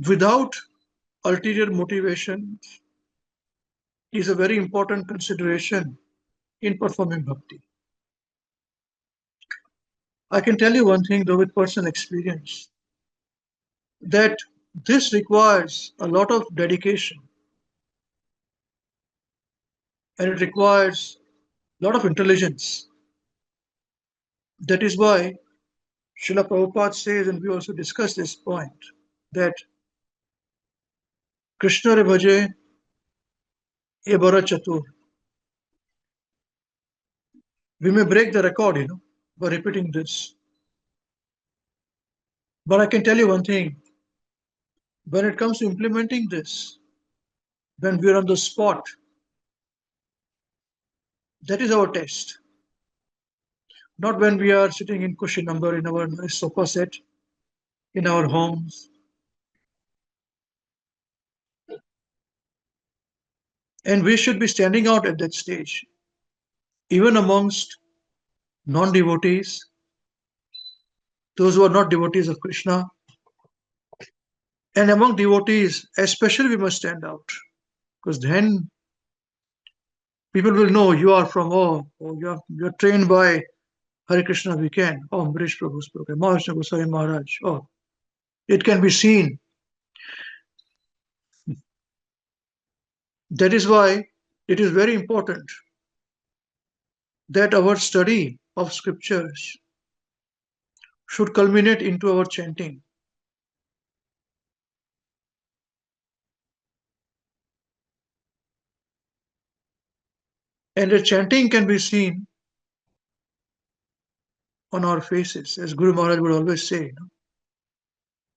without ulterior motivation is a very important consideration in performing bhakti. I can tell you one thing though with personal experience that this requires a lot of dedication and it requires a lot of intelligence. That is why Srila Prabhupada says, and we also discussed this point, that Krishna re bhaje ye bara chatur. We may break the record, by repeating this. But I can tell you one thing, when it comes to implementing this, when we are on the spot, that is our test. Not when we are sitting in cushy number in our nice sofa set, in our homes. And we should be standing out at that stage, even amongst non-devotees, those who are not devotees of Krishna. And among devotees, especially we must stand out, because then people will know you are from, you're trained by Hare Krishna WECAN, Ambarisa Prabhu's program, Maharashtra Goswami Maharaj. It can be seen. That is why it is very important that our study of scriptures should culminate into our chanting. And the chanting can be seen on our faces, as Guru Maharaj would always say.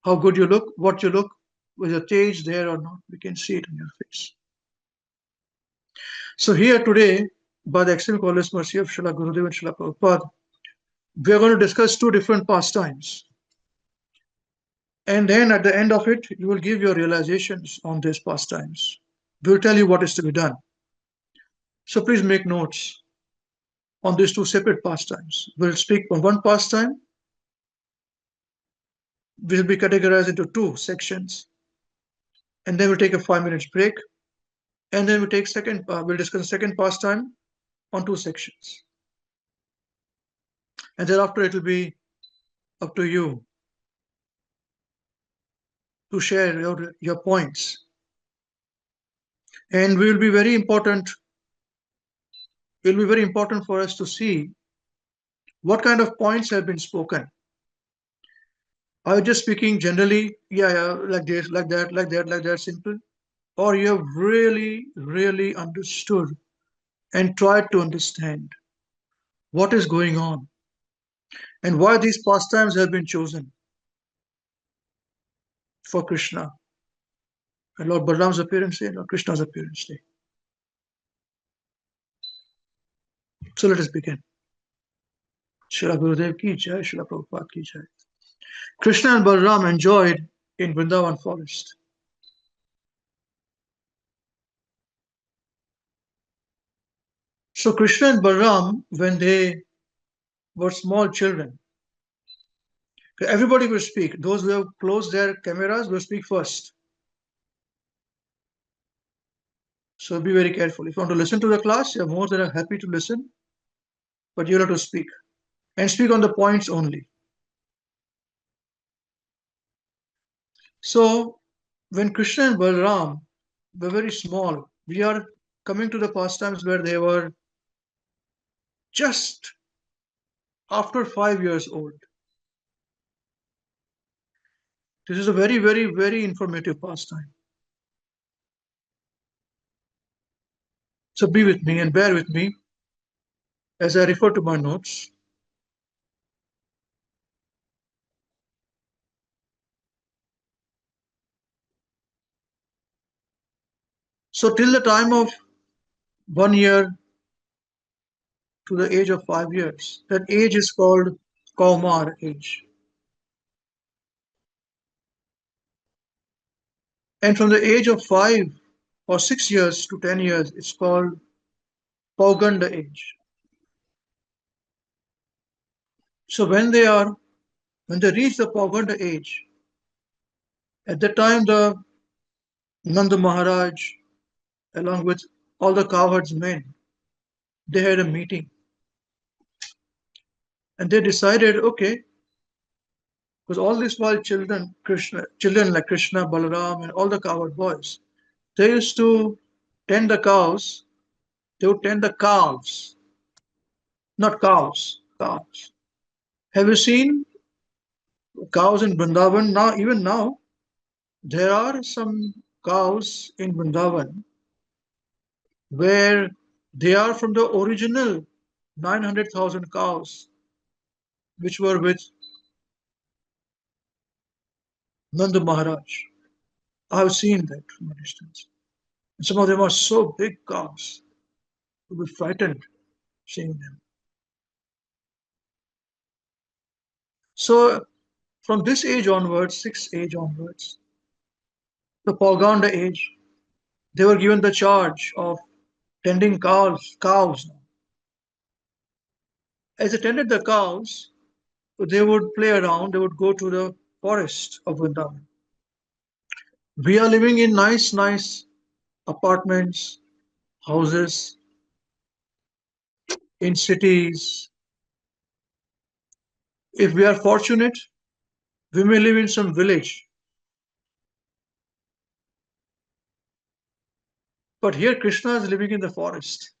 How good you look, what you look, whether change there or not, we can see it on your face. So here today, by the extreme glorious mercy of Srila Gurudev and Srila Prabhupada, we are going to discuss two different pastimes. And then at the end of it, you will give your realizations on these pastimes. We will tell you what is to be done. So please make notes on these two separate pastimes. We'll speak on one pastime. Will be categorized into two sections. And then we'll take a 5 minutes break. And then we'll discuss the second pastime on two sections. And thereafter it will be up to you to share your points. And it will be very important for us to see what kind of points have been spoken. Are you just speaking generally, like this, like that, simple? Or you have really, really understood and tried to understand what is going on and why these pastimes have been chosen for Krishna and Lord Balarama's appearance day, Lord Krishna's appearance day. So let us begin. Srila Gurudev ki jai, Srila Prabhupada ki jai. Krishna and Balaram enjoyed in Vrindavan forest. So Krishna and Balaram, when they were small children, everybody will speak. Those who have closed their cameras will speak first. So be very careful. If you want to listen to the class, you're more than happy to listen, but you have to speak. And speak on the points only. So when Krishna and Balaram were very small, we are coming to the pastimes where they were just after 5 years old. This is a very, very, very informative pastime. So be with me and bear with me as I refer to my notes. So till the time of 1 year to the age of 5 years, that age is called Kaumar age. And from the age of 5 or 6 years to 10 years, it's called Pauganda age. So when they reach the Pauganda age, At that time, the Nanda Maharaj, along with all the cowherds men, they had a meeting and they decided, okay, because all this while children like Krishna, Balaram, and all the cowherd boys, they used to tend the cows. They would tend the calves, not cows, cows. Have you seen cows in Vrindavan? Now, even now, there are some cows in Vrindavan where they are from the original 900,000 cows which were with Nanda Maharaj. I have seen that from a distance. And some of them are so big cows, you would be frightened seeing them. So, from this age onwards, sixth age onwards, the Pauganda age, they were given the charge of tending cows. As they tended the cows, they would play around, they would go to the forest of Vrindavan. We are living in nice apartments, houses, in cities. If we are fortunate, we may live in some village. But here Krishna is living in the forest.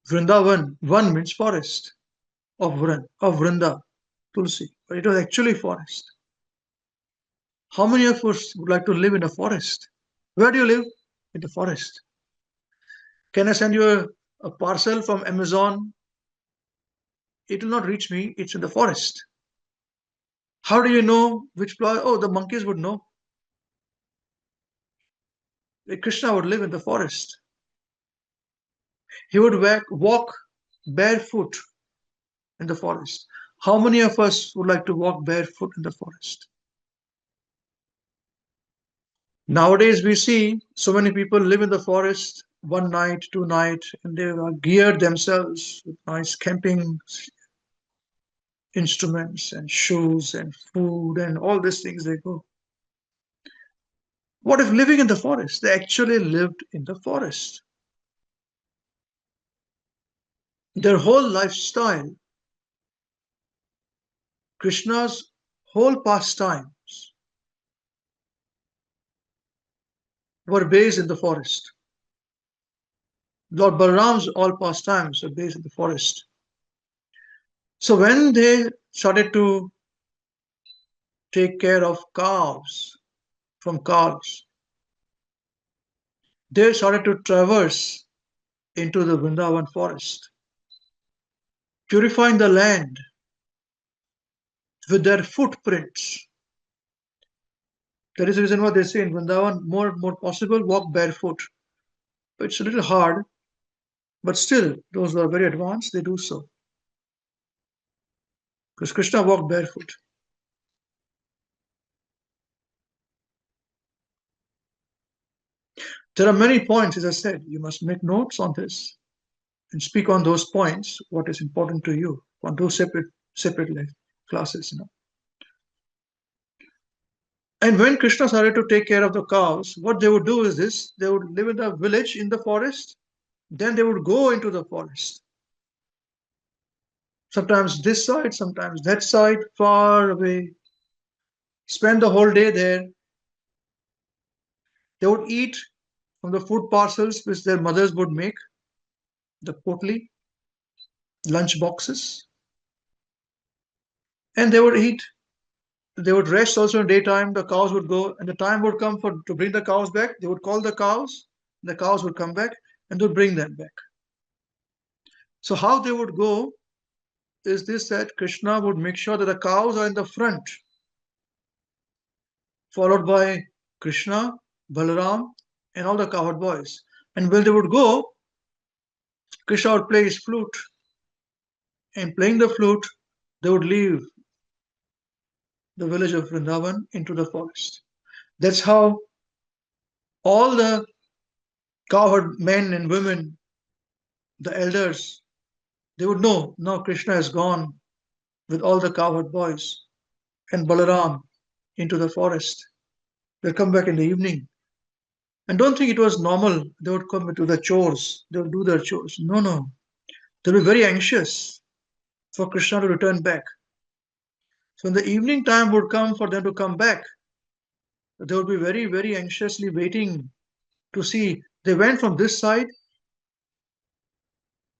Vrindavan, one means forest of Vrinda, Tulsi. But it was actually forest. How many of us would like to live in a forest? Where do you live? In the forest. Can I send you a parcel from Amazon? It will not reach me. It's in the forest. How do you know which ploy? Oh, the monkeys would know. Krishna would live in the forest. He would walk barefoot in the forest. How many of us would like to walk barefoot in the forest? Nowadays, we see so many people live in the forest one night, two nights, and they are geared themselves with nice camping instruments and shoes and food and all these things they go. What if living in the forest? They actually lived in the forest. Their whole lifestyle, Krishna's whole pastimes were based in the forest. Lord Balaram's all pastimes are based in the forest. So when they started to take care of from cows, they started to traverse into the Vrindavan forest, purifying the land with their footprints. That is the reason why they say in Vrindavan, more possible, walk barefoot. It's a little hard, but still, those who are very advanced, they do so. Because Krishna walked barefoot. There are many points, as I said. You must make notes on this and speak on those points, what is important to you, on those separate classes. And when Krishna started to take care of the cows, what they would do is this: they would live in a village in the forest, then they would go into the forest. Sometimes this side, sometimes that side, far away. Spend the whole day there. They would eat from the food parcels which their mothers would make, the potli, lunch boxes, and they would eat. They would rest also in daytime. The cows would go, and the time would come for to bring the cows back. They would call the cows would come back, and would bring them back. So how they would go is this: that Krishna would make sure that the cows are in the front, followed by Krishna, Balaram, and all the cowherd boys. And when they would go, Krishna would play his flute, and playing the flute, they would leave the village of Vrindavan into the forest. That's how all the cowherd men and women, the elders, they would know now Krishna is gone with all the cowherd boys and Balaram into the forest. They'll come back in the evening. And don't think it was normal. They would come to the chores. They would do their chores. No, no. They'll be very anxious for Krishna to return back. So when the evening time would come for them to come back, they would be very, very anxiously waiting to see. They went from this side,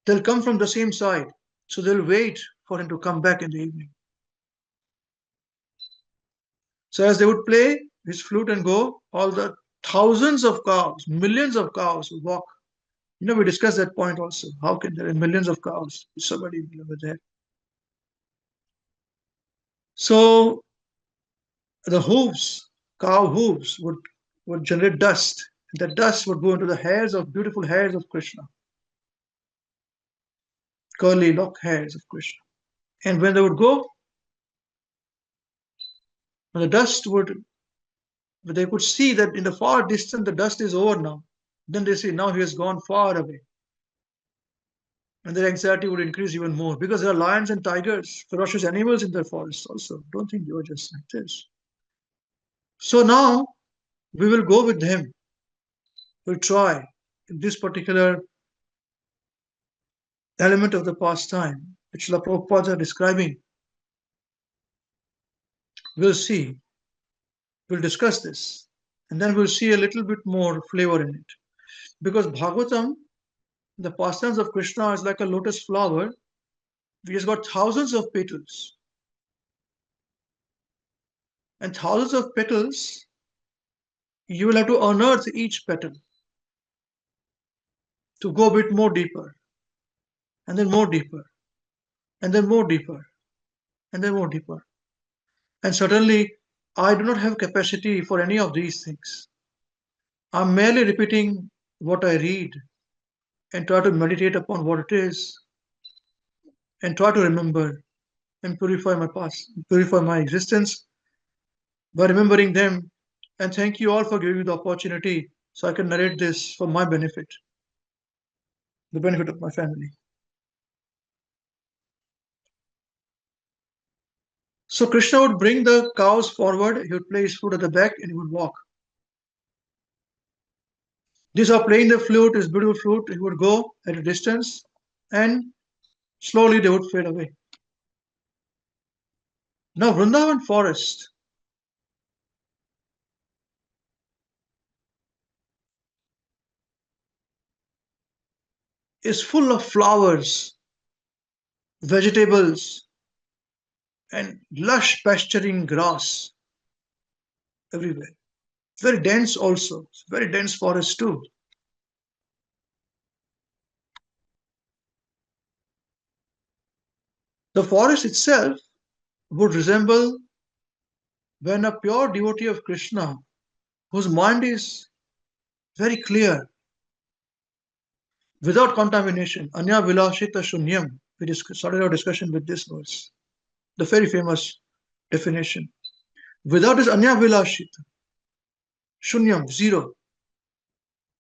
they'll come from the same side. So they'll wait for him to come back in the evening. So as they would play his flute and go, all the thousands of cows, millions of cows would walk. We discussed that point also. How can there be millions of cows? Somebody over there. So the hooves, cow hooves, would generate dust. The dust would go into the hairs of beautiful hairs of Krishna, curly lock hairs of Krishna. And when they would go, the dust would, they could see that in the far distance the dust is over now. Then they say, now he has gone far away. And their anxiety would increase even more because there are lions and tigers, ferocious animals in their forests also. Don't think they were just like this. So now we will go with him. We'll try in this particular element of the pastime, which the Prabhupada are describing. We'll see. We'll discuss this. And then we'll see a little bit more flavor in it. Because Bhagavatam, the pastimes of Krishna, is like a lotus flower which has got thousands of petals. And thousands of petals, you will have to unearth each petal to go a bit more deeper, and then more deeper, and then more deeper, and then more deeper. And certainly, I do not have capacity for any of these things. I'm merely repeating what I read and try to meditate upon what it is and try to remember and purify my past, purify my existence by remembering them. And thank you all for giving me the opportunity so I can narrate this for my benefit, the benefit of my family. So Krishna would bring the cows forward, he would play his flute at the back, and he would walk. These are playing the flute, his beautiful flute, he would go at a distance, and slowly they would fade away. Now Vrindavan forest is full of flowers, vegetables, and lush pasturing grass everywhere. Very dense also, it's very dense forest too. The forest itself would resemble when a pure devotee of Krishna, whose mind is very clear, without contamination, anya vilashita shunyam. We started our discussion with this verse, the very famous definition. Without this anya vilashita, shunyam, zero,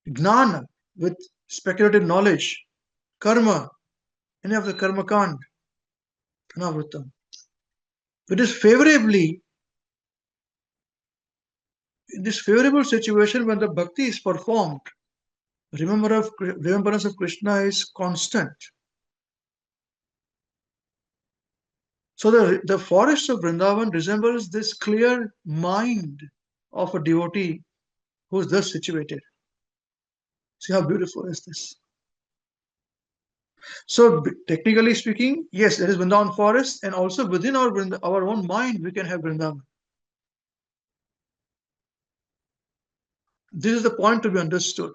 gnana, with speculative knowledge, karma, any of the karma kand, anavritam. It is favorably, in this favorable situation when the bhakti is performed, remembrance of Krishna is constant. So the forest of Vrindavan resembles this clear mind of a devotee who is thus situated. See how beautiful is this? So technically speaking, yes, there is Vrindavan forest, and also within our own mind we can have Vrindavan. This is the point to be understood.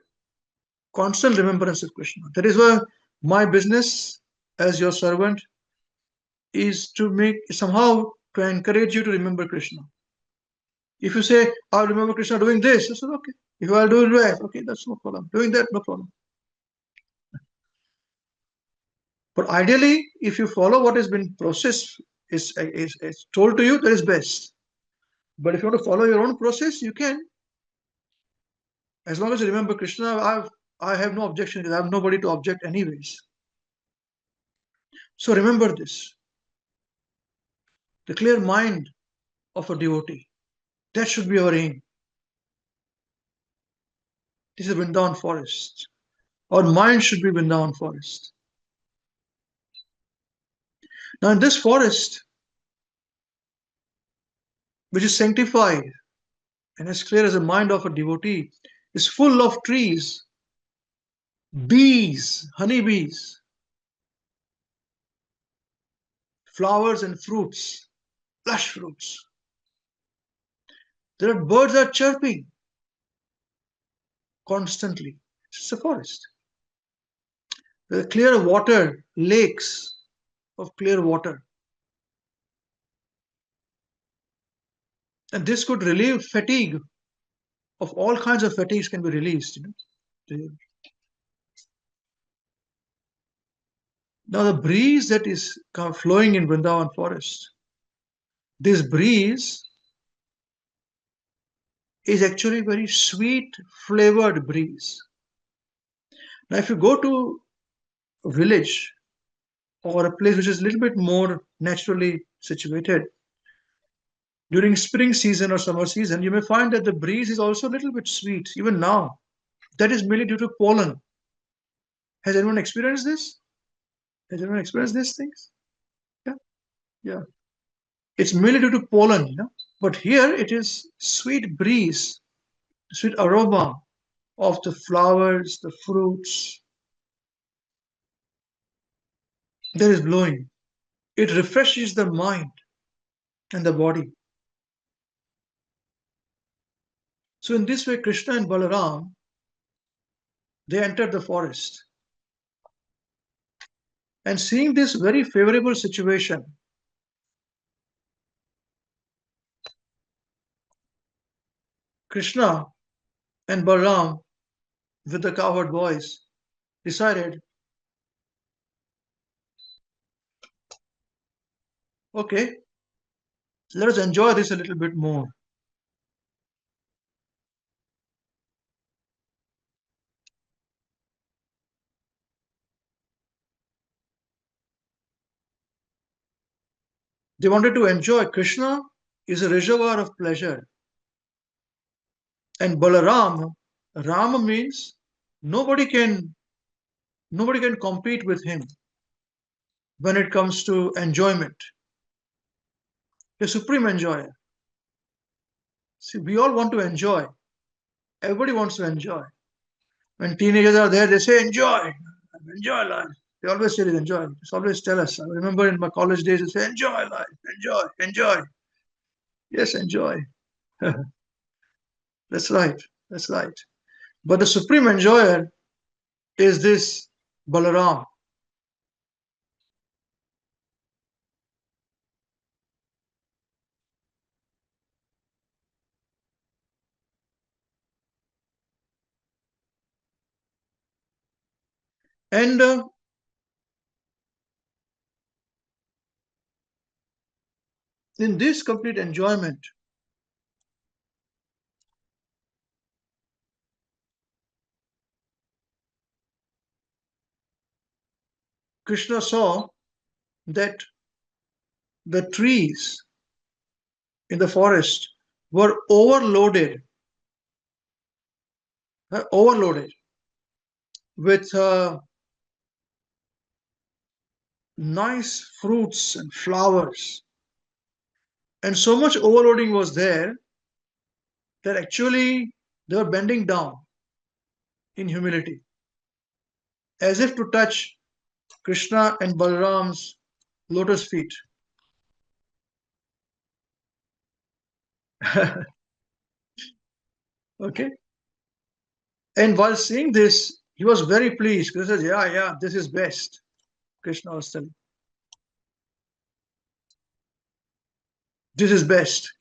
Constant remembrance of Krishna. That is why my business as your servant is to make somehow to encourage you to remember Krishna. If you say, I'll remember Krishna doing this, I said, okay. If I'll do that, okay, that's no problem. Doing that, no problem. But ideally, if you follow what has been processed, is told to you, that is best. But if you want to follow your own process, you can. As long as you remember Krishna, I have no objection because I have nobody to object anyways. So remember this. the clear mind of a devotee. That should be our aim. This is Vrindavan forest. Our mind should be Vrindavan forest. Now, in this forest, which is sanctified and as clear as the mind of a devotee, is full of trees, bees, honeybees, flowers, and fruits, lush fruits. There are birds are chirping constantly. It's a forest. There are clear water, lakes of clear water. And this could relieve fatigue of all kinds of fatigues can be released. Now the breeze that is flowing in Vrindavan forest, this breeze is actually very sweet flavored breeze. Now if you go to a village or a place which is a little bit more naturally situated, during spring season or summer season, you may find that the breeze is also a little bit sweet, even now. That is mainly due to pollen. Has anyone experienced this? Has anyone experienced these things? Yeah, yeah. It's mainly due to pollen. But here it is sweet breeze, sweet aroma of the flowers, the fruits that is blowing. It refreshes the mind and the body. So in this way, Krishna and Balaram, they entered the forest. And seeing this very favorable situation, Krishna and Balaram, with the cowherd voice, decided, okay, let us enjoy this a little bit more. They wanted to enjoy. Krishna is a reservoir of pleasure. And Balaram, Rama means nobody can nobody can compete with him when it comes to enjoyment. The supreme enjoyer. See, we all want to enjoy. Everybody wants to enjoy. When teenagers are there, they say, enjoy life. They always say, enjoy. They always tell us. I remember in my college days, they say, enjoy life, enjoy. Yes, enjoy. That's right. That's right. But the supreme enjoyer is this Balaram. And in this complete enjoyment, Krishna saw that the trees in the forest were overloaded with nice fruits and flowers. And so much overloading was there that actually they were bending down in humility, as if to touch Krishna and Balaram's lotus feet. Okay. And while seeing this, he was very pleased. Krishna says, yeah, this is best. Krishna was telling, this is best.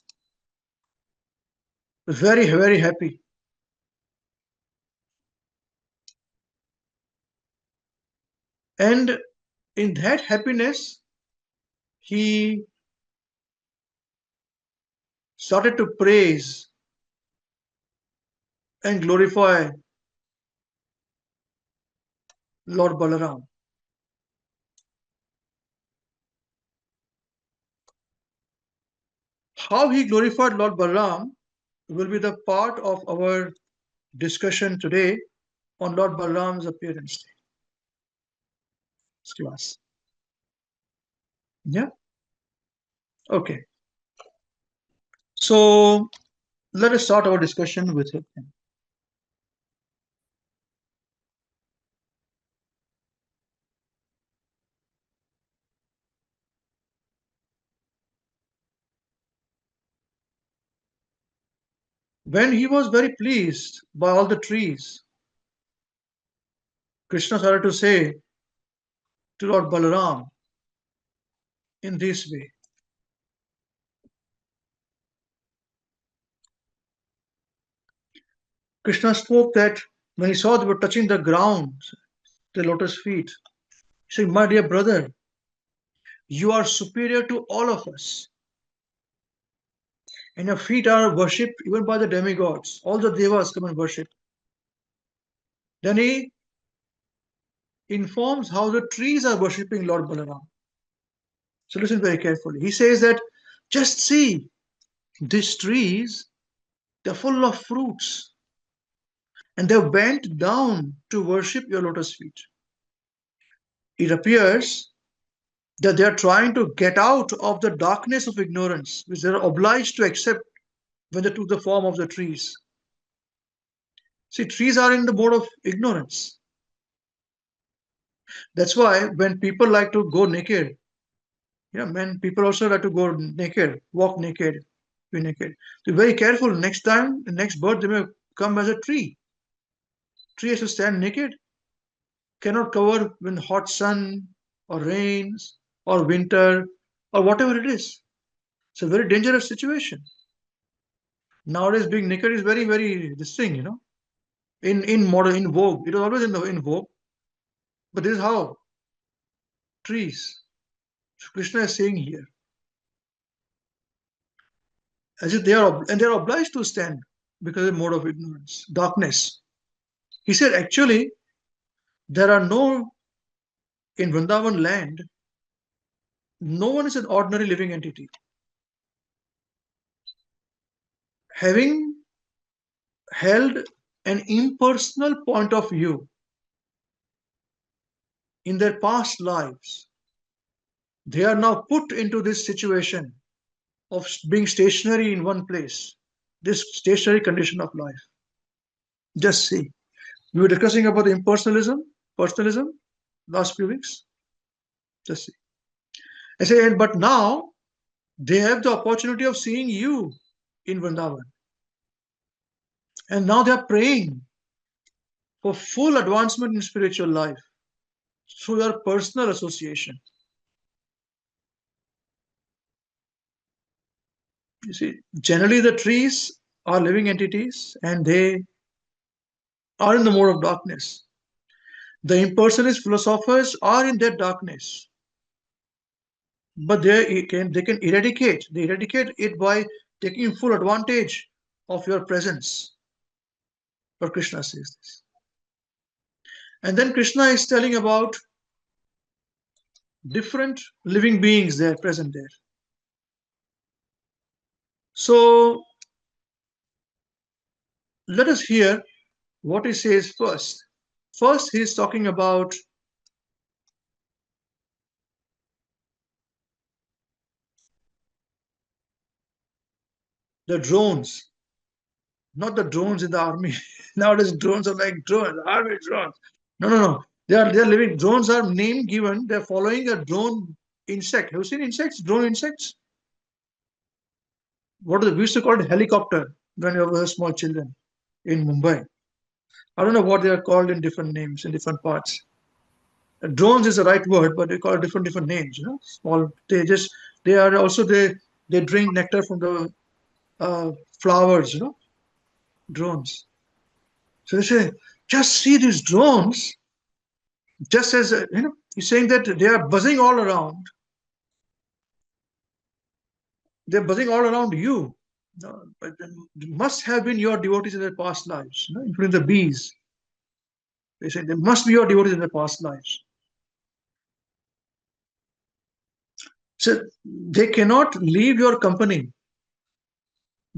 Very, very happy. And in that happiness, he started to praise and glorify Lord Balaram. how he glorified Lord Balaram will be the part of our discussion today on Lord Balaram's appearance day class. Yeah. Okay. So let us start our discussion with him. When he was very pleased by all the trees, Krishna started to say to Lord Balaram in this way. Krishna spoke that when he saw they were touching the ground, the lotus feet, he said, "My dear brother, you are superior to all of us, and your feet are worshipped even by the demigods. All the devas come and worship." Then he informs how the trees are worshipping Lord Balaram. So listen very carefully. He says that just see these trees, they're full of fruits, and they went down to worship your lotus feet. It appears that they are trying to get out of the darkness of ignorance, which they are obliged to accept when they took the form of the trees. See, trees are in the mode of ignorance. That's why when people like to go naked, men, people also like to go naked, walk naked, be naked. So be very careful. Next time, the next birth, they may come as a tree. Tree has to stand naked, cannot cover when hot sun or rains or winter or whatever it is. It's a very dangerous situation. Nowadays, being naked is very, very this thing. In modern, in vogue. It was always in vogue, but this is how trees. So Krishna is saying here, as if they are obliged to stand because of the mode of ignorance, darkness. He said, actually, there are no in Vrindavan land. No one is an ordinary living entity. Having held an impersonal point of view in their past lives, they are now put into this situation of being stationary in one place, this stationary condition of life. Just see. We were discussing about the impersonalism, personalism, last few weeks. Just see. I say, but now they have the opportunity of seeing you in Vrindavan. And now they are praying for full advancement in spiritual life through your personal association. You see, generally the trees are living entities and they are in the mode of darkness. The impersonalist philosophers are in that darkness, but they can eradicate it by taking full advantage of your presence. But Krishna says this. And then Krishna is telling about different living beings there present there. So let us hear what he says first. First, he is talking about the drones, not the drones in the army. Nowadays, drones are like drones, army drones. No, no, no. They are living. Drones are name given. They're following a drone insect. Have you seen insects? Drone insects? We used to call it helicopter when we were small children in Mumbai. I don't know what they are called in different names in different parts. Drones is the right word, but they call it different names. Small. They are also they drink nectar from the flowers. Drones. So they say, just see these drones. Just as he's saying that they are buzzing all around. They're buzzing all around you. But they must have been your devotees in their past lives, including the bees. They say they must be your devotees in their past lives. So they cannot leave your company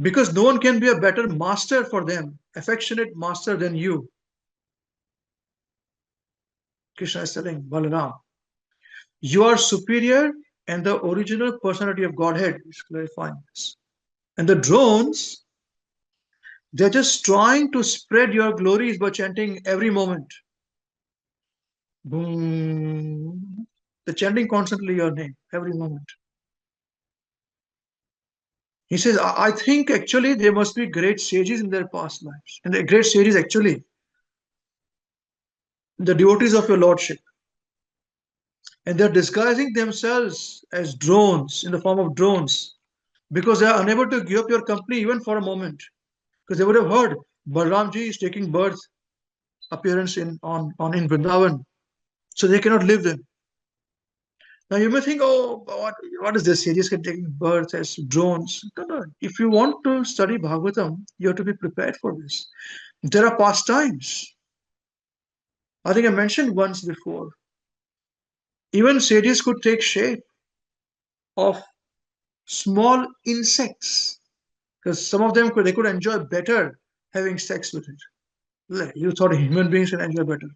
Because no one can be a better master for them, affectionate master than you. Krishna is telling Balaram, you are superior and the original personality of Godhead is clarifying this. And the drones, they're just trying to spread your glories by chanting every moment. Boom. They're chanting constantly your name every moment. He says, I think actually there must be great sages in their past lives. And the great sages actually, the devotees of your lordship. And they're disguising themselves as drones in the form of drones because they are unable to give up your company even for a moment. Because they would have heard Balramji is taking birth appearance on in Vrindavan, so they cannot live there. Now you may think, oh, what is this? Sages can taking birth as drones. No, no. If you want to study Bhagavatam, you have to be prepared for this. There are pastimes. I think I mentioned once before. Even sages could take shape of small insects because some of them could enjoy better having sex with it. You thought human beings can enjoy better.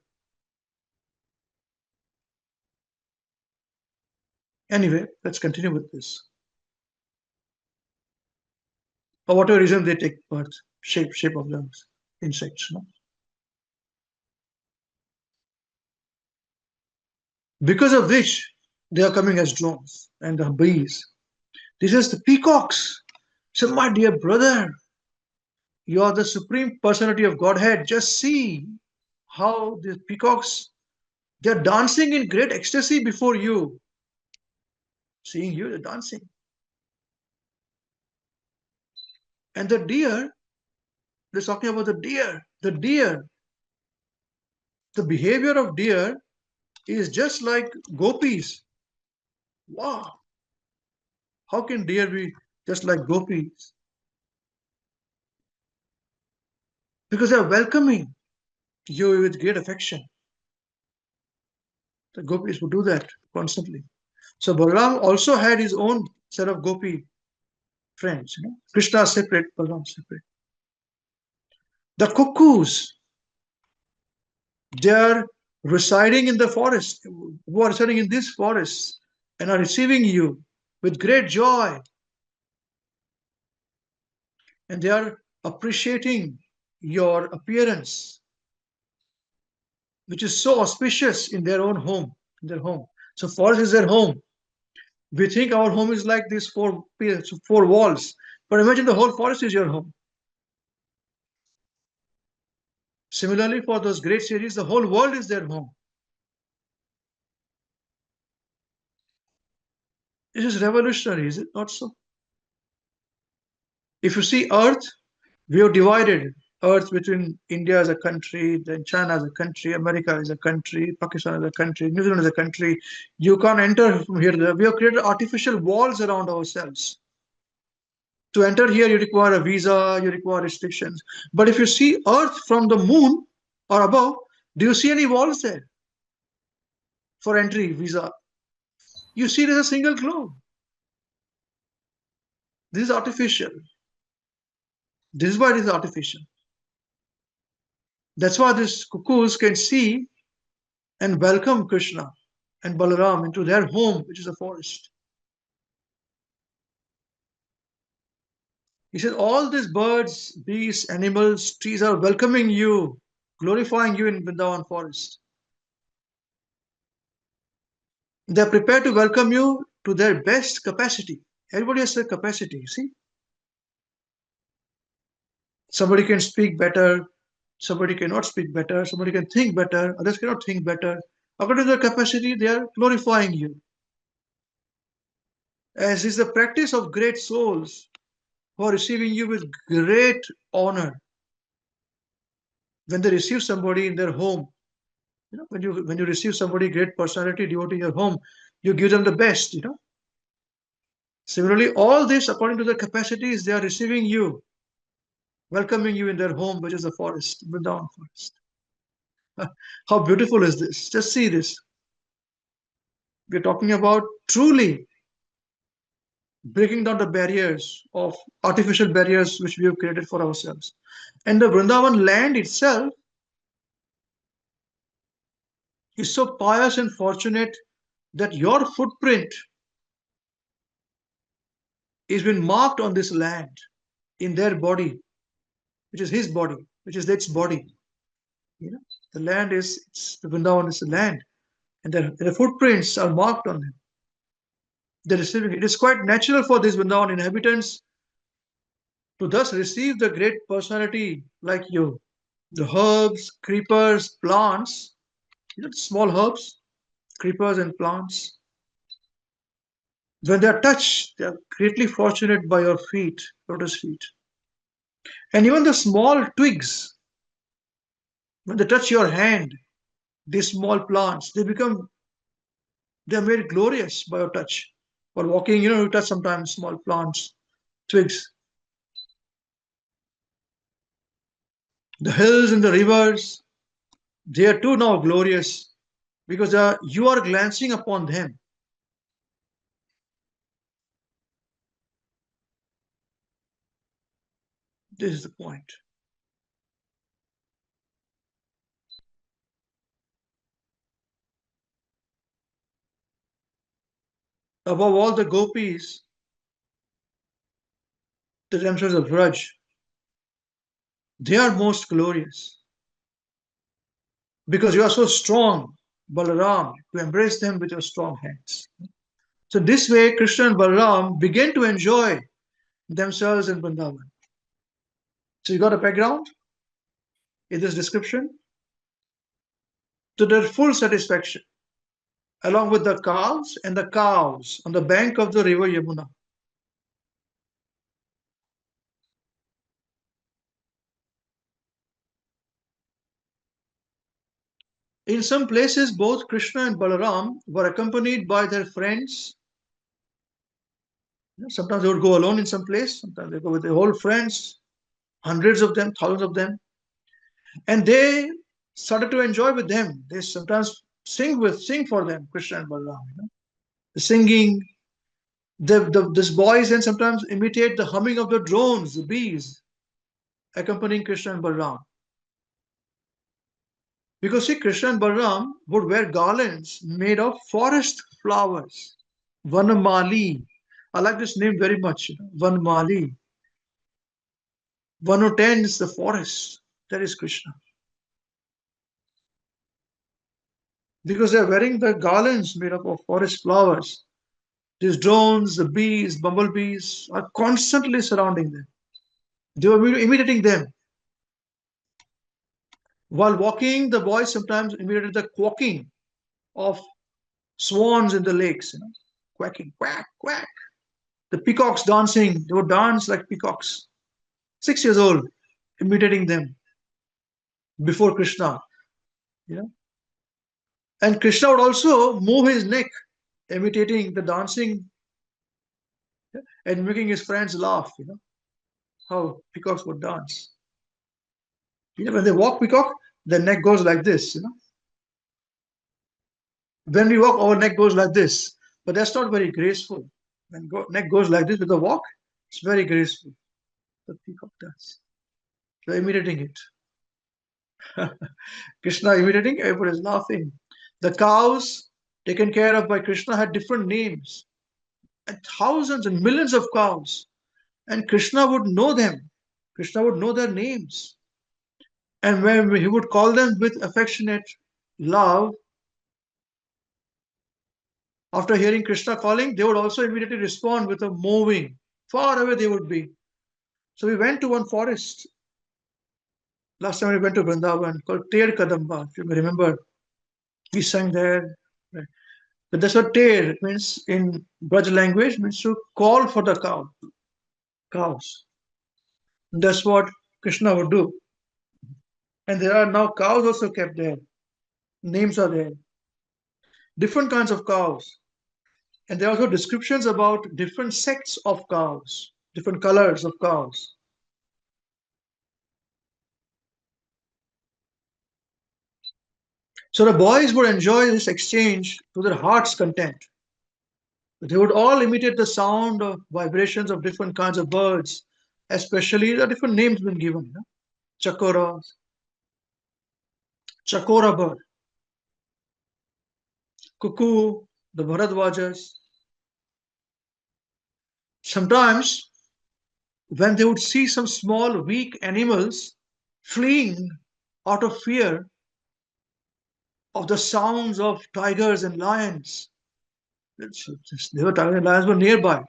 Anyway, let's continue with this. For whatever reason, they take birth, shape of the insects. No? Because of which they are coming as drones and the bees. This is the peacocks. So, my dear brother, you are the supreme personality of Godhead. Just see how the peacocks they're dancing in great ecstasy before you. Seeing you, they're dancing. And the deer, they're talking about the deer. The deer, the behavior of deer is just like gopis. Wow, how can deer be just like gopis? Because they're welcoming you with great affection. The gopis would do that constantly. So Balaram also had his own set of gopi friends. Krishna separate, Balaram separate. The cuckoos, they are residing in the forest, who are residing in this forest and are receiving you with great joy. And they are appreciating your appearance, which is so auspicious in their own home, in their home. So forest is their home. We think our home is like these four walls, but imagine the whole forest is your home. Similarly, for those great sages, the whole world is their home. This is revolutionary, is it not so? If you see Earth, we have divided Earth between India as a country, then China as a country, America as a country, Pakistan as a country, New Zealand as a country. You can't enter from here to there. We have created artificial walls around ourselves. To enter here, you require a visa, you require restrictions. But if you see Earth from the moon or above, do you see any walls there for entry, visa? You see there's a single globe. This is artificial. This is why it is artificial. That's why these cuckoos can see and welcome Krishna and Balaram into their home, which is a forest. He says, all these birds, beasts, animals, trees are welcoming you, glorifying you in Vrindavan forest. They're prepared to welcome you to their best capacity. Everybody has their capacity, you see? Somebody can speak better, somebody cannot speak better, somebody can think better, others cannot think better. According to their capacity, they are glorifying you. As is the practice of great souls who are receiving you with great honor. When they receive somebody in their home, when you receive somebody great personality devotee in your home, you give them the best. Similarly, all this according to their capacities, they are receiving you, welcoming you in their home, which is the forest, Vrindavan forest. How beautiful is this? Just see this. We're talking about truly breaking down the barriers of artificial barriers which we have created for ourselves. And the Vrindavan land itself is so pious and fortunate that your footprint is been marked on this land in their body, which is his body, which is its body. You know, the land is the Vrindavan is the land, and their footprints are marked on them. It is quite natural for these Vrindavan inhabitants to thus receive the great personality like you. The herbs, creepers, plants, small herbs, creepers, and plants. When they are touched, they are greatly fortunate by your feet, lotus feet. And even the small twigs, when they touch your hand, these small plants, they are made glorious by your touch. While walking, you touch sometimes small plants, twigs. The hills and the rivers, they are too now glorious because you are glancing upon them. This is the point. Above all the gopis, the damsels of Vraj, they are most glorious because you are so strong, Balaram, to embrace them with your strong hands. So this way, Krishna and Balaram begin to enjoy themselves in Vrindavan. So you got a background in this description to their full satisfaction, along with the calves and the cows on the bank of the river Yamuna. In some places, both Krishna and Balaram were accompanied by their friends. Sometimes they would go alone in some place, sometimes they go with their whole friends, hundreds of them, thousands of them, and they started to enjoy with them. They sometimes sing for them, Krishna and Balaram. The singing, these boys then sometimes imitate the humming of the drones, the bees, accompanying Krishna and Balaram. Because see, Krishna and Balaram would wear garlands made of forest flowers. Vanamali. I like this name very much. Vanamali. One who tends the forest. That is Krishna. Because they are wearing the garlands made up of forest flowers. These drones, the bees, bumblebees are constantly surrounding them. They were imitating them. While walking, the boys sometimes imitated the quacking of swans in the lakes, quacking, quack, quack. The peacocks dancing, they would dance like peacocks. 6 years old, imitating them before Krishna. You know. And Krishna would also move his neck, imitating the dancing and making his friends laugh, how peacocks would dance. When they walk peacock, their neck goes like this. When we walk, our neck goes like this. But that's not very graceful. When neck goes like this with a walk, it's very graceful. The peacock does. They're imitating it. Krishna imitating, everybody is laughing. The cows taken care of by Krishna had different names, and thousands and millions of cows. And Krishna would know them. Krishna would know their names. And when he would call them with affectionate love, after hearing Krishna calling, they would also immediately respond with a moving. Far away they would be. So we went to one forest. Last time we went to Vrindavan called Ter Kadamba. If you may remember, we sang there. But that's what Ter means in Braj language, means to call for the cows. And that's what Krishna would do. And there are now cows also kept there. Names are there. Different kinds of cows. And there are also descriptions about different sects of cows, different colors of cows. So the boys would enjoy this exchange to their heart's content. They would all imitate the sound of vibrations of different kinds of birds, especially the different names been given. Chakora, Chakora bird, cuckoo, the Bharadwajas. Sometimes, when they would see some small, weak animals fleeing out of fear of the sounds of tigers and lions, they were tigers and lions were nearby,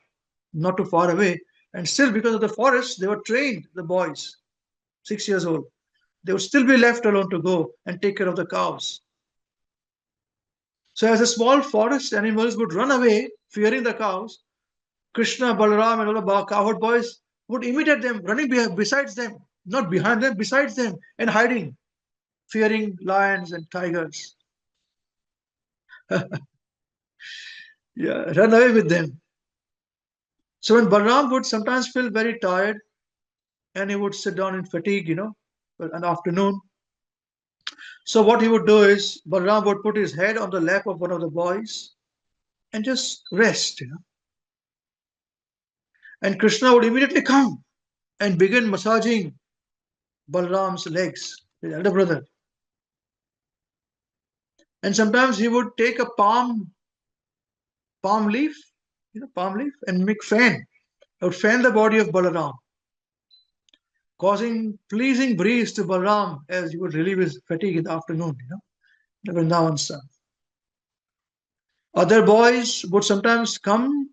not too far away, and still because of the forest, they were trained. The boys, 6 years old, they would still be left alone to go and take care of the cows. So, as the small forest animals would run away, fearing the cows, Krishna, Balaram, and all the cowherd boys would imitate them, running besides them, not behind them, besides them, and hiding, fearing lions and tigers. Yeah, run away with them. So when Balaram would sometimes feel very tired and he would sit down in fatigue, an afternoon. So what he would do is Balaram would put his head on the lap of one of the boys and just rest. And Krishna would immediately come and begin massaging Balaram's legs, his elder brother. And sometimes he would take a palm leaf, palm leaf, and make fan. I would fan the body of Balaram, causing pleasing breeze to Balaram as he would relieve his fatigue in the afternoon, the Vrindavan sun. Other boys would sometimes come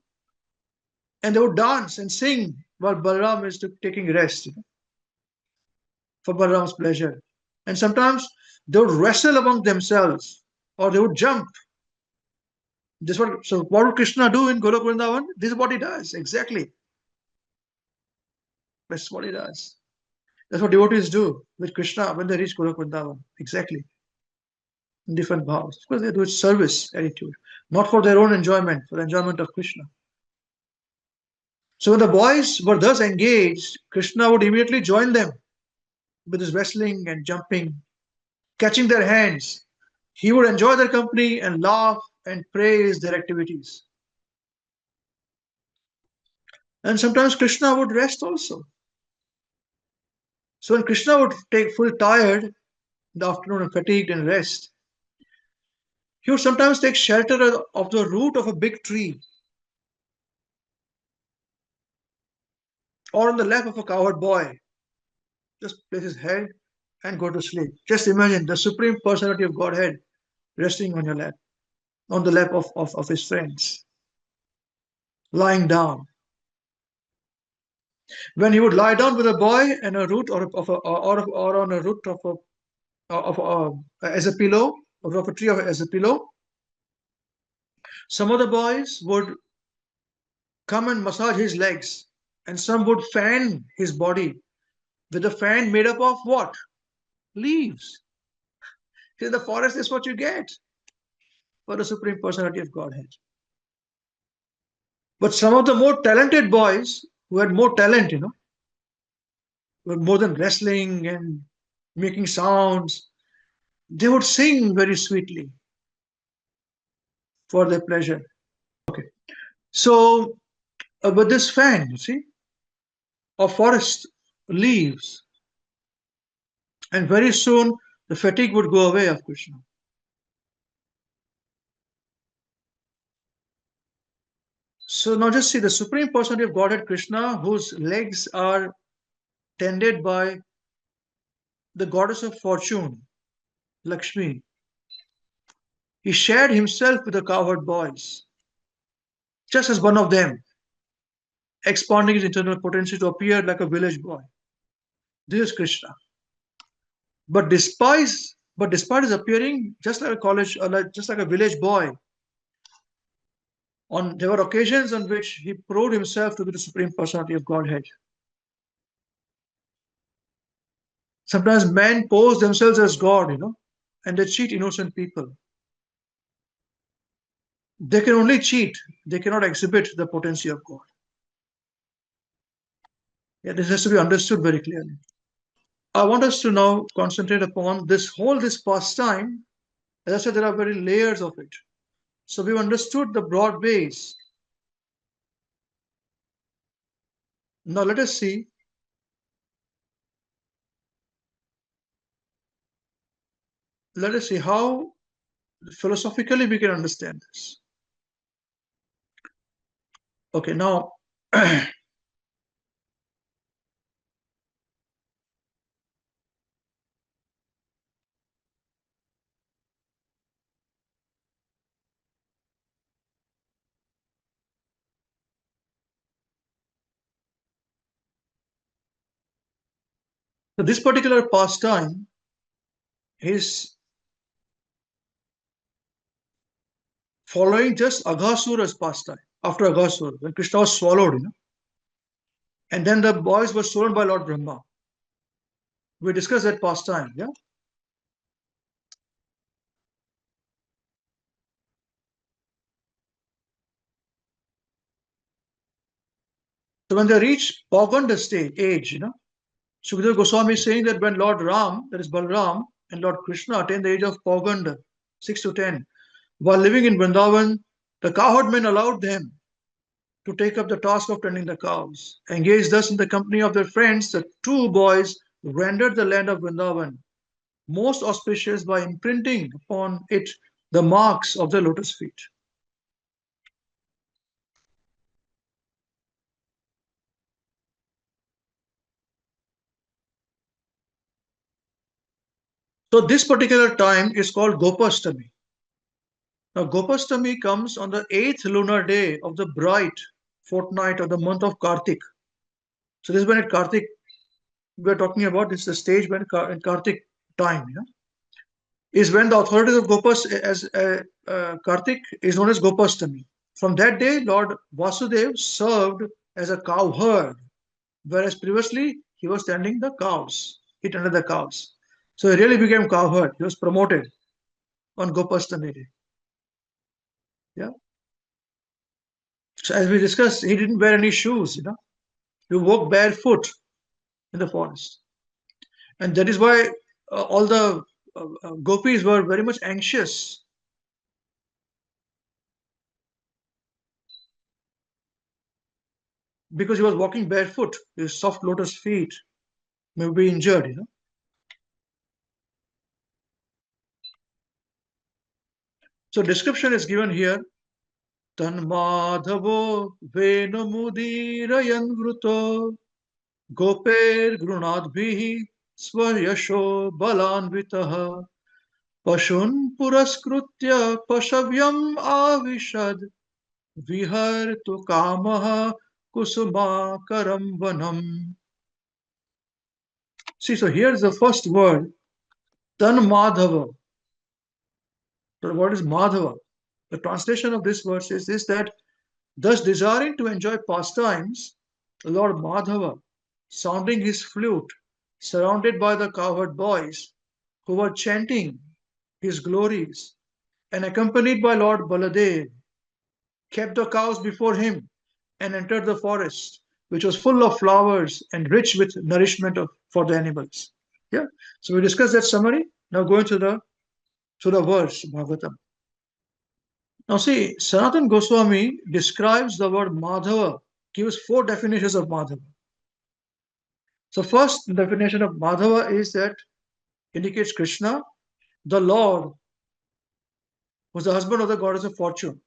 and they would dance and sing while Balaram is taking rest, for Balaram's pleasure. And sometimes they would wrestle among themselves or they would jump. So what would Krishna do in Golok Vrindavan? This is what he does, exactly. That's what he does. That's what devotees do with Krishna when they reach Golok Vrindavan, exactly. In different bhavs. Because they do it service attitude, not for their own enjoyment, for the enjoyment of Krishna. So when the boys were thus engaged, Krishna would immediately join them with his wrestling and jumping, catching their hands. He would enjoy their company and laugh and praise their activities. And sometimes Krishna would rest also. So when Krishna would take full tired in the afternoon and fatigued and rest, he would sometimes take shelter of the root of a big tree or on the lap of a cowherd boy. Just place his head and go to sleep. Just imagine the Supreme Personality of Godhead resting on your lap, on the lap of his friends, lying down. When he would lie down with a boy and a root or on a root as a pillow, or of a tree as a pillow, some of the boys would come and massage his legs, and some would fan his body with a fan made up of what? Leaves. In the forest is what you get for the Supreme Personality of Godhead. But some of the more talented boys who had more talent, more than wrestling and making sounds, they would sing very sweetly for their pleasure. Okay. So, with this fan, you see, of forest leaves, and very soon the fatigue would go away of Krishna. So now just see the Supreme Personality of Godhead Krishna, whose legs are tended by the goddess of fortune, Lakshmi. He shared himself with the cowherd boys, just as one of them, expanding his internal potential to appear like a village boy. This is Krishna. But despite his appearing just like a just like a village boy, there were occasions on which he proved himself to be the Supreme Personality of Godhead. Sometimes men pose themselves as God, and they cheat innocent people. They can only cheat, they cannot exhibit the potency of God. Yeah, this has to be understood very clearly. I want us to now concentrate upon this pastime. As I said, there are very layers of it. So we've understood the broad base Now let us see. Let us see how philosophically we can understand this. Okay, now so this particular pastime is following just Aghasura's pastime. After Aghasura, when Krishna was swallowed, and then the boys were stolen by Lord Brahma. We discussed that pastime, yeah. So when they reach Pauganda stage, age, Sukadeva Goswami is saying that when Lord Ram, that is Balaram, and Lord Krishna attained the age of Pauganda, 6 to 10, while living in Vrindavan, the cowherd men allowed them to take up the task of tending the cows. Engaged thus in the company of their friends, the two boys rendered the land of Vrindavan most auspicious by imprinting upon it the marks of their lotus feet. So this particular time is called Gopastami. Now Gopastami comes on the 8th lunar day of the bright fortnight of the month of Kartik. So this is when at Kartik we're talking about. This is the stage when in Kartik time, is when the authorities of Gopas as Kartik is known as Gopastami. From that day, Lord Vasudev served as a cowherd, whereas previously he was tending the cows. He tended the cows. So he really became cowherd. He was promoted on Gopastami day. Yeah. So as we discussed, he didn't wear any shoes. He walked barefoot in the forest, and that is why all the gopis were very much anxious because he was walking barefoot. His soft lotus feet may be injured. So description is given here. Tanmadhavo venamudirayan vruto goper grunadbhihi swayasho balanvitaha pashun puraskritya pashavyam avishad vihartu kamaha kusumakaram vanam. See, so here's the first word, Tanmadhava. So what is Madhava? The translation of this verse is this, that thus desiring to enjoy pastimes, Lord Madhava, sounding his flute, surrounded by the cowherd boys who were chanting his glories, and accompanied by Lord Baladev, kept the cows before him and entered the forest, which was full of flowers and rich with nourishment for the animals. Yeah. So we discussed that summary. Now going to the verse, Bhagavatam. Now see, Sanatan Goswami describes the word Madhava, gives four definitions of Madhava. So first definition of Madhava is that indicates Krishna, the Lord, who's the husband of the goddess of fortune,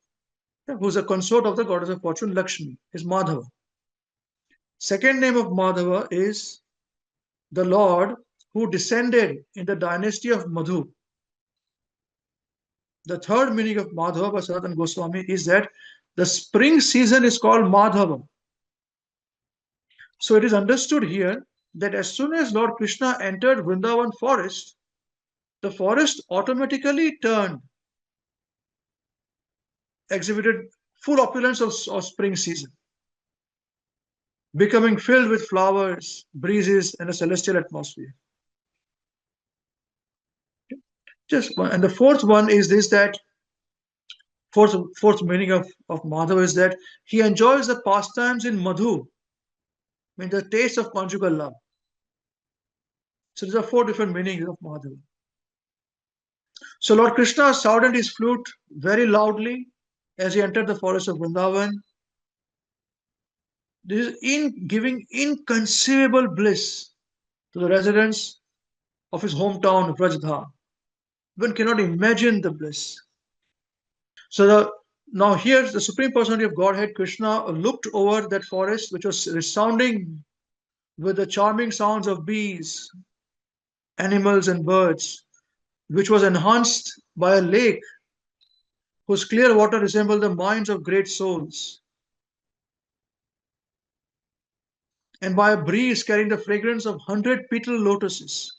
who's a consort of the goddess of fortune, Lakshmi, is Madhava. Second name of Madhava is the Lord who descended in the dynasty of Madhu. The third meaning of Madhava by Sanatan Goswami is that the spring season is called Madhava. So it is understood here that as soon as Lord Krishna entered Vrindavan forest, the forest automatically turned, exhibited full opulence of spring season, becoming filled with flowers, breezes, and a celestial atmosphere. Just one. And the fourth one is this, that fourth meaning of Madhava is that he enjoys the pastimes in Madhu, I mean the taste of conjugal love. So these are four different meanings of Madhava. So Lord Krishna sounded his flute very loudly as he entered the forest of Vrindavan. This is in giving inconceivable bliss to the residents of his hometown Vrajdha. One cannot imagine the bliss. So now here the Supreme Personality of Godhead Krishna looked over that forest which was resounding with the charming sounds of bees, animals and birds, which was enhanced by a lake whose clear water resembled the minds of great souls, and by a breeze carrying the fragrance of 100 petal lotuses.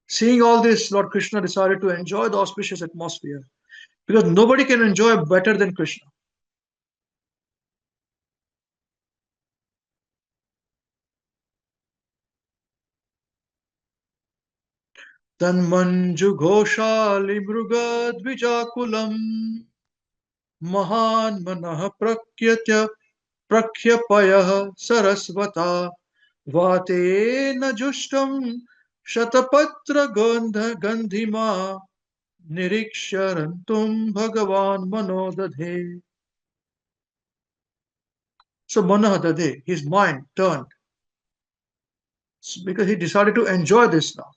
Seeing all this, Lord Krishna decided to enjoy the auspicious atmosphere because nobody can enjoy better than Krishna. Tanmanju Ghoshali Mrugadvijakulam Mahan Manah Prakyapayah Sarasvata Vatena Jushtam Shatapatra Gandhima Niriksharantum Bhagavan Manodadhe. So Manodadhe, his mind turned because he decided to enjoy this now.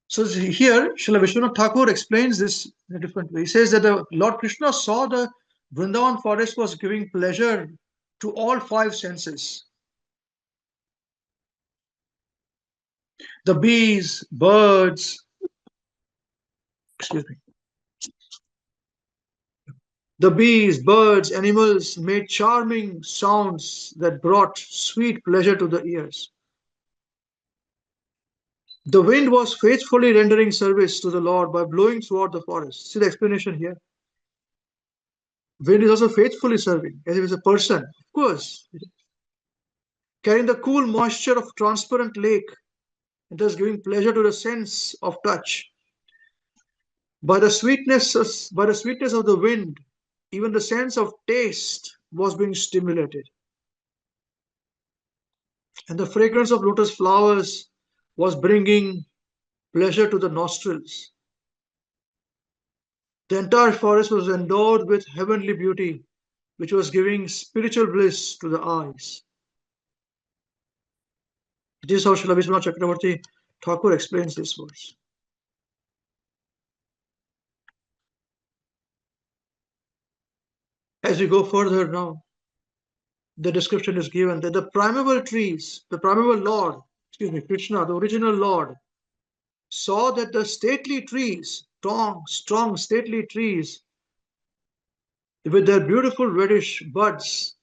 So here, Srila Vishwanath Thakur explains this in a different way. He says that the Lord Krishna saw the Vrindavan forest was giving pleasure to all five senses. The bees, birds, excuse me, the bees, birds, animals made charming sounds that brought sweet pleasure to the ears. The wind was faithfully rendering service to the Lord by blowing throughout the forest. See the explanation here. Wind is also faithfully serving, as if it's a person. Of course, carrying the cool moisture of transparent lake and thus giving pleasure to the sense of touch. By the sweetness of the wind, even the sense of taste was being stimulated, and the fragrance of lotus flowers was bringing pleasure to the nostrils. The entire forest was endowed with heavenly beauty, which was giving spiritual bliss to the eyes. This is how Srila Vishwanath Chakravarti Thakur explains this verse. As we go further now, the description is given that the primeval trees, the primeval Lord, excuse me, Krishna, the original Lord, saw that the stately trees, strong stately trees, with their beautiful reddish buds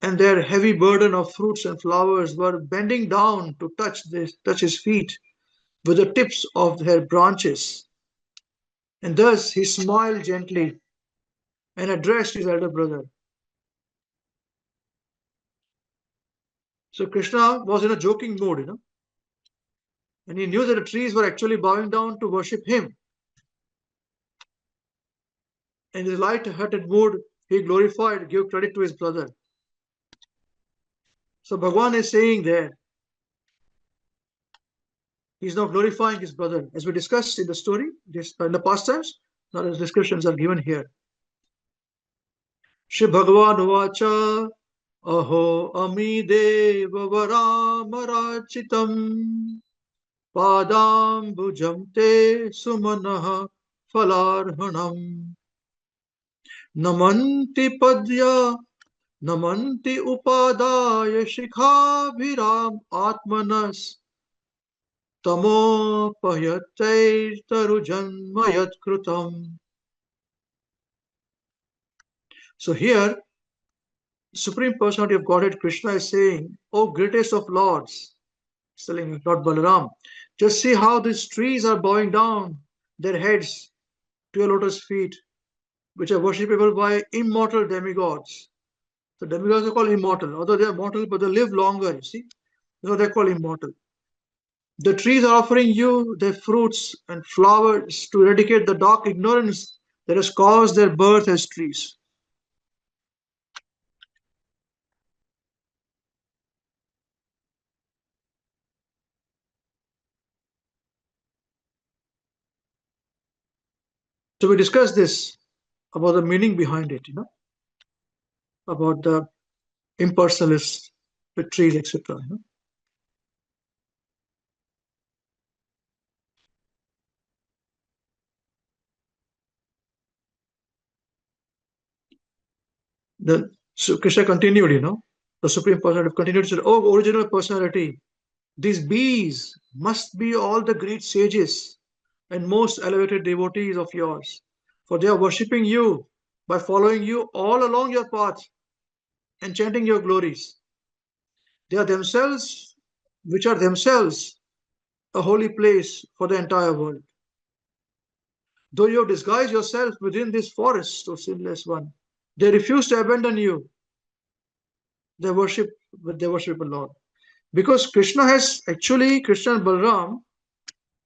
and their heavy burden of fruits and flowers, were bending down to touch his feet with the tips of their branches. And thus he smiled gently and addressed his elder brother. So Krishna was in a joking mood, and he knew that the trees were actually bowing down to worship him. In his light-hearted mood, he glorified, gave credit to his brother. So Bhagwan is saying there, he's now glorifying his brother. As we discussed in the story, in the past times, now the descriptions are given here. Shri Bhagavan Uvacha Aho Ami Deva Varamarachitam Padam Bhujamte Sumanaha Falarhanam Namanti Padya Namanti Upadaya Shikhabhiram Atmanas Tamopayattaitarujanmayat Krutam. So here, Supreme Personality of Godhead Krishna is saying, O greatest of lords, telling Lord Balaram, just see how these trees are bowing down their heads to your lotus feet, which are worshipable by immortal demigods. The demigods are called immortal, although they are mortal, but they live longer, you see. So they're called immortal. The trees are offering you their fruits and flowers to eradicate the dark ignorance that has caused their birth as trees. So we discussed this about the meaning behind it, about the impersonalists, the trees, etc. So Krishna continued, the Supreme Personality continued to say, "Oh, original personality, these bees must be all the great sages and most elevated devotees of yours, for they are worshipping you by following you all along your path and chanting your glories. They are themselves, which are themselves a holy place for the entire world. Though you have disguised yourself within this forest, O sinless one, they refuse to abandon you. They worship, they worship the Lord. Because Krishna has actually, Krishna and Balaram,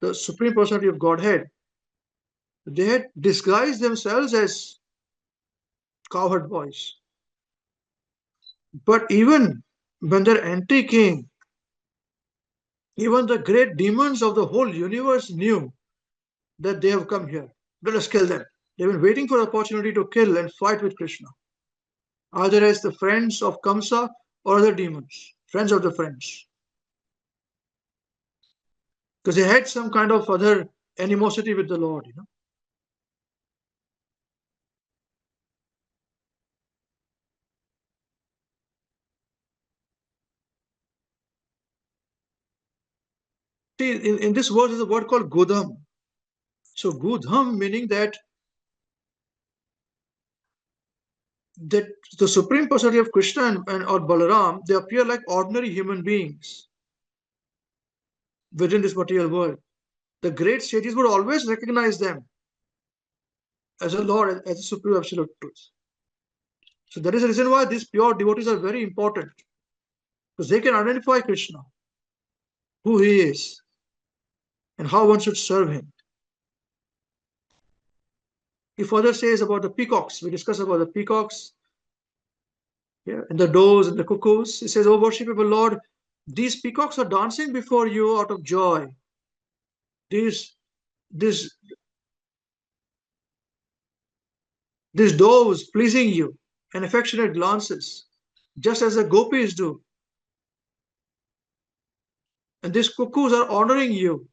the Supreme Personality of Godhead, they had disguised themselves as cowherd boys. But even when their entry came, even the great demons of the whole universe knew that they have come here. Let us kill them. They've been waiting for the opportunity to kill and fight with Krishna, either as the friends of Kamsa or other demons, friends of the friends. Because they had some kind of other animosity with the Lord. See, in this verse is a word called Godham. So Godham meaning that the Supreme Personality of Krishna and or Balaram, they appear like ordinary human beings within this material world. The great sages would always recognize them as a Lord, as a supreme absolute truth. So that is the reason why these pure devotees are very important, because they can identify Krishna, who he is, and how one should serve him. He further says about the peacocks. We discuss about the peacocks, yeah, and the doves and the cuckoos. He says, "O worshipable Lord, these peacocks are dancing before you out of joy. These these these doves pleasing you and affectionate glances, just as the gopis do. And these cuckoos are honoring you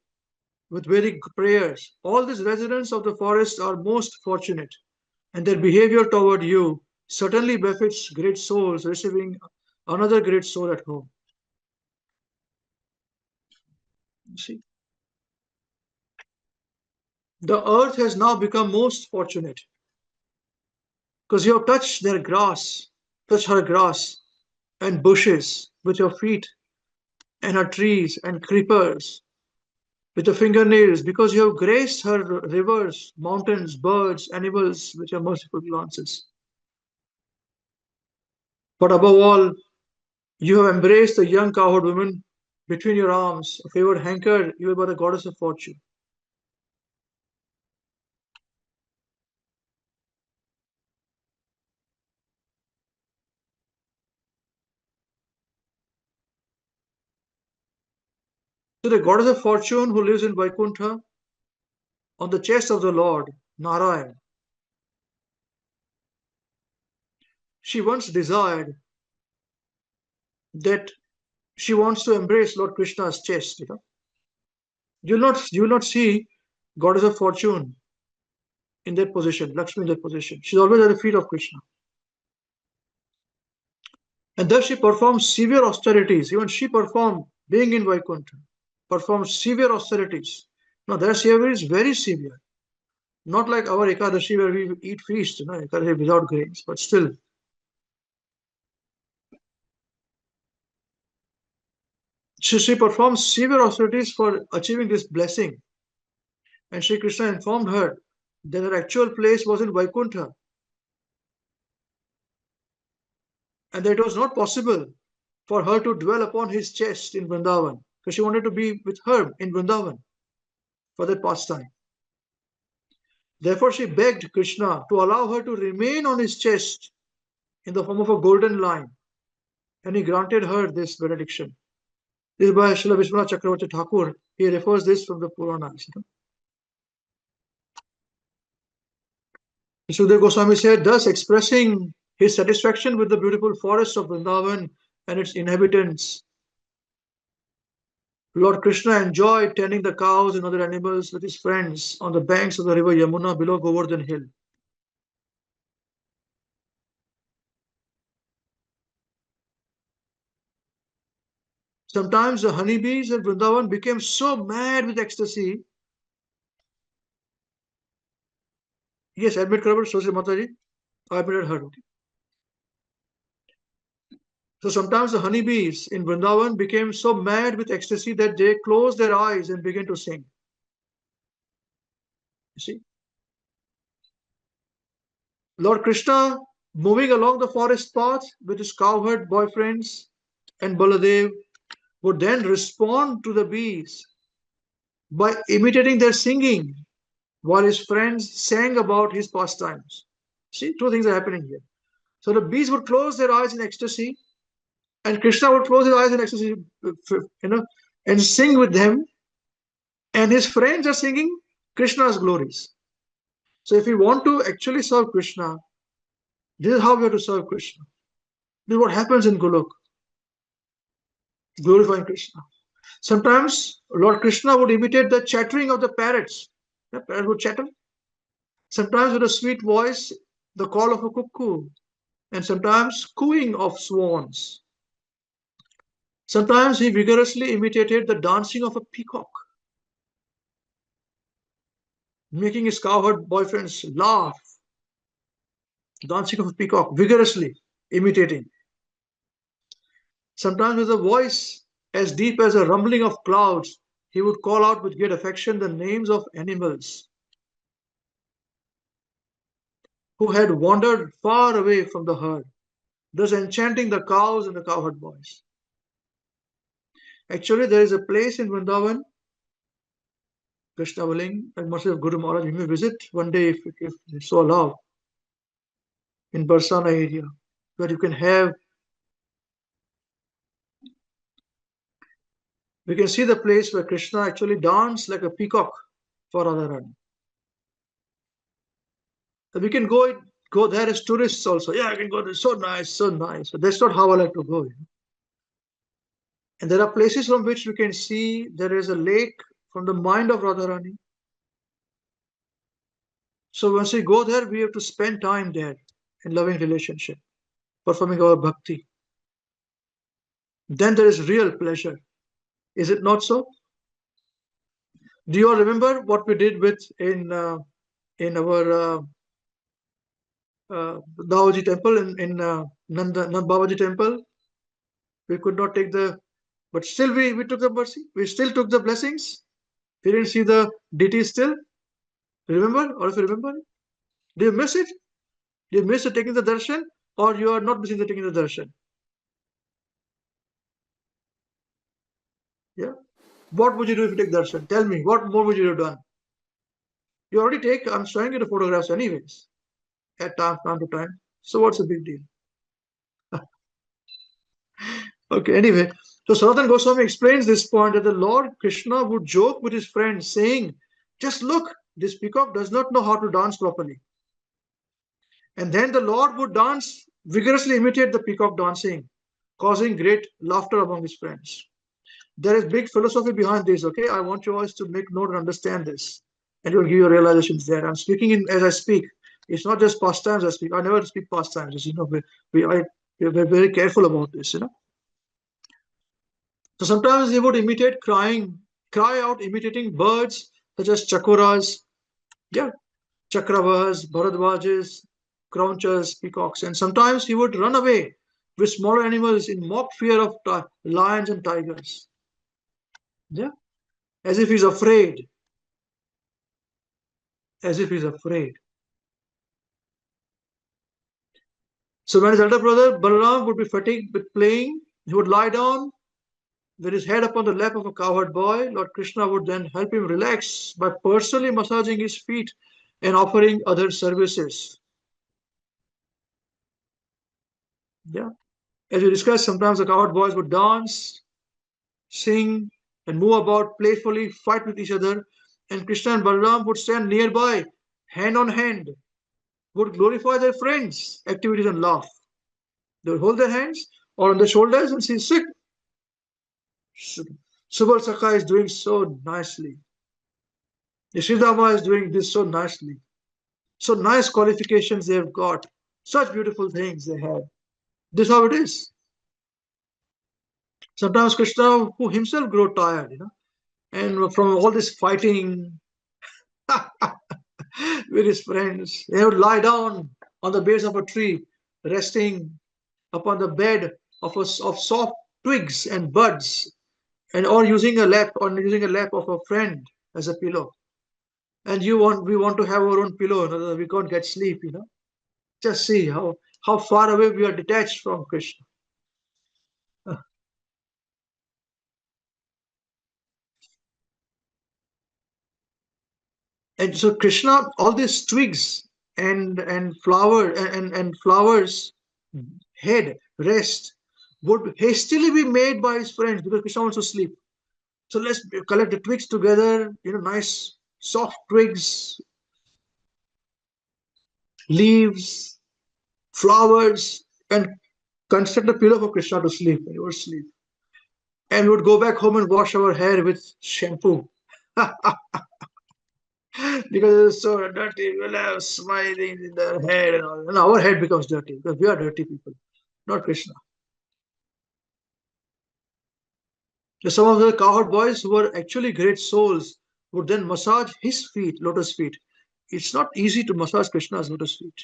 with Vedic prayers. All these residents of the forest are most fortunate, and their behavior toward you certainly befits great souls receiving another great soul at home." You see, the earth has now become most fortunate because you have touched their grass, touched her grass and bushes with your feet, and her trees and creepers with your fingernails, because you have graced her rivers, mountains, birds, animals with your merciful glances. But above all, you have embraced the young cowherd woman between your arms, a favored hankered even by the goddess of fortune. So the goddess of fortune who lives in Vaikuntha on the chest of the Lord, Narayan, she once desired that she wants to embrace Lord Krishna's chest. You will not see goddess of fortune in that position, Lakshmi in that position. She's always at the feet of Krishna. And thus she performs severe austerities. Even she performed, being in Vaikuntha, performs severe austerities. Now their severe is very severe. Not like our Ekadashi where we eat feast, Ekadashi without grains, but still. She performs severe austerities for achieving this blessing. And Sri Krishna informed her that her actual place was in Vaikuntha and that it was not possible for her to dwell upon his chest in Vrindavan because she wanted to be with her in Vrindavan for that pastime. Therefore, she begged Krishna to allow her to remain on his chest in the form of a golden line, and he granted her this benediction. This is by Srila Vishwanath Chakravarti Thakur. He refers this from the Puranas. Sukadeva Goswami said, thus expressing his satisfaction with the beautiful forests of Vrindavan and its inhabitants, Lord Krishna enjoyed tending the cows and other animals with his friends on the banks of the river Yamuna below Govardhan Hill. Sometimes the honeybees in Vrindavan became so mad with ecstasy. Yes, admit Karabar, so Mataji. I admitted her. Okay. So sometimes the honeybees in Vrindavan became so mad with ecstasy that they closed their eyes and began to sing. You see? Lord Krishna, moving along the forest path with his cowherd boyfriends and Baladev, would then respond to the bees by imitating their singing while his friends sang about his pastimes. See, two things are happening here. So the bees would close their eyes in ecstasy, and Krishna would close his eyes in ecstasy, and sing with them, and his friends are singing Krishna's glories. So if we want to actually serve Krishna, this is how we have to serve Krishna. This is what happens in Golok, glorifying Krishna. Sometimes Lord Krishna would imitate the chattering of the parrots. The parrot would chatter. Sometimes with a sweet voice, the call of a cuckoo, and sometimes cooing of swans. Sometimes he vigorously imitated the dancing of a peacock, making his cowherd boyfriends laugh. Dancing of a peacock, vigorously imitating. Sometimes with a voice as deep as a rumbling of clouds, he would call out with great affection the names of animals who had wandered far away from the herd, thus enchanting the cows and the cowherd boys. Actually, there is a place in Vrindavan, Krishna willing, and mercy of Guru Maharaj, you may visit one day if you so allow, in Barsana area, where you can have, we can see the place where Krishna actually danced like a peacock for Radharani. So we can go there as tourists also. Yeah, I can go there. So nice, so nice. But that's not how I like to go. And there are places from which we can see there is a lake from the mind of Radharani. So once we go there, we have to spend time there in loving relationship, performing our bhakti. Then there is real pleasure. Is it not so? Do you all remember what we did with in our Daoji temple in Nand Babaji temple? We could not take the, but still we took the mercy. We still took the blessings. We didn't see the deity still. Remember? Or if you remember, do you miss it? Do you miss the taking the darshan, or you are not missing the taking the darshan? Yeah. What would you do if you take darshan? Tell me, what more would you have done? You already take, I'm showing you the photographs anyways, at time to time. So what's the big deal? Okay, anyway. So Sanatana Goswami explains this point that the Lord Krishna would joke with his friends, saying, just look, this peacock does not know how to dance properly. And then the Lord would dance, vigorously imitate the peacock dancing, causing great laughter among his friends. There is big philosophy behind this, okay? I want you guys to make note and understand this. And you'll give your realizations there. I'm speaking in as I speak. It's not just pastimes I speak. I never speak pastimes. You know, we're very careful about this, you know. So sometimes they would imitate cry out imitating birds such as chakoras, yeah, chakravas, bharadwajas, crouchers, peacocks. And sometimes he would run away with smaller animals in mock fear of lions and tigers. Yeah, as if he's afraid, as if he's afraid. So when his elder brother Balaram would be fatigued with playing, he would lie down with his head upon the lap of a cowherd boy. Lord Krishna would then help him relax by personally massaging his feet and offering other services. Yeah. As we discussed, sometimes the cowherd boys would dance, sing, and move about playfully, fight with each other, and Krishna and Balaram would stand nearby, hand on hand, would glorify their friends' activities and laugh. They would hold their hands or on their shoulders and say, "Sit, Subal Saka is doing so nicely. Yashidama is doing this so nicely. So nice qualifications they have got. Such beautiful things they have." This is how it is. Sometimes Krishna, who himself grow tired, and from all this fighting with his friends, he would lie down on the base of a tree, resting upon the bed of soft twigs and buds, and or using a lap of a friend as a pillow. And we want to have our own pillow, we can't get sleep. Just see how far away we are detached from Krishna. And so Krishna, all these twigs and flowers head rest would hastily be made by his friends because Krishna wants to sleep. So let's collect the twigs together, nice soft twigs, leaves, flowers, and construct a pillow for Krishna to sleep. And he would sleep. And we would go back home and wash our hair with shampoo. Because it's so dirty, we'll have smiling in the head and all. And our head becomes dirty because we are dirty people, not Krishna. So some of the cowherd boys who were actually great souls would then massage his feet, lotus feet. It's not easy to massage Krishna's lotus feet.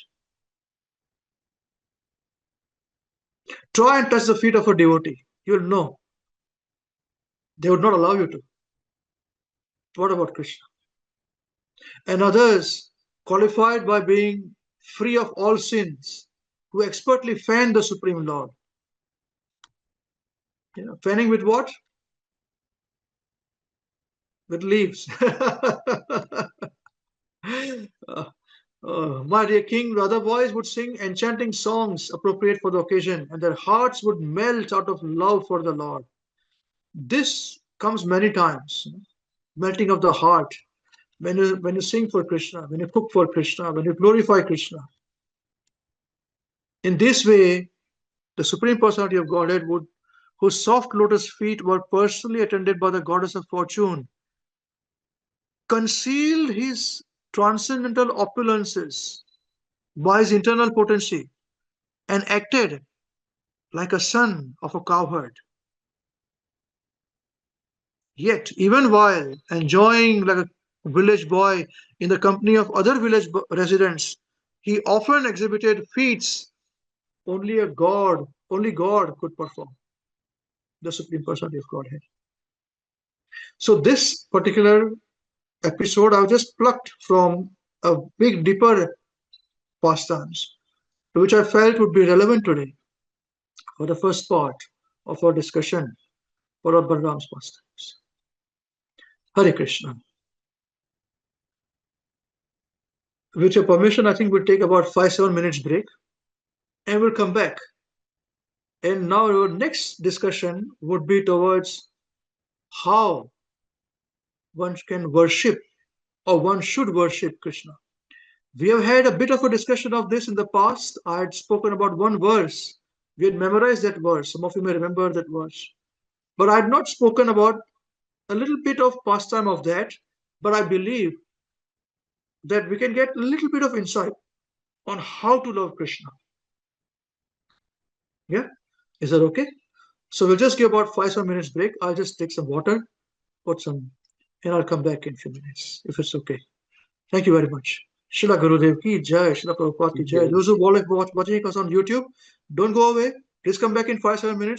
Try and touch the feet of a devotee. You'll know. They would not allow you to. What about Krishna? And others, qualified by being free of all sins, who expertly fan the Supreme Lord. Fanning with what? With leaves. My dear king, the other boys would sing enchanting songs appropriate for the occasion, and their hearts would melt out of love for the Lord. This comes many times, melting of the heart, when you sing for Krishna, when you cook for Krishna, when you glorify Krishna. In this way, the Supreme Personality of Godhead whose soft lotus feet were personally attended by the goddess of fortune, concealed his transcendental opulences by his internal potency and acted like a son of a cowherd. Yet, even while enjoying like a village boy in the company of other residents, he often exhibited feats only God could perform, the Supreme Personality of Godhead. So this particular episode I've just plucked from a big deeper pastimes, which I felt would be relevant today for the first part of our discussion for our Balaram's pastimes. Hare Krishna. With your permission, I think we'll take about 5-7 minutes break and we'll come back. And now our next discussion would be towards how one can worship or one should worship Krishna. We have had a bit of a discussion of this in the past. I had spoken about one verse. We had memorized that verse. Some of you may remember that verse. But I had not spoken about a little bit of pastime of that. But I believe that we can get a little bit of insight on how to love Krishna. Yeah? Is that okay? So we'll just give about 5-7 minutes break. I'll just take some water, and I'll come back in a few minutes, if it's okay. Thank you very much. Shila Gurudev ki jai, Shila Prabhupada ki jai. Those who watching us on YouTube, don't go away. Please come back in 5-7 minutes.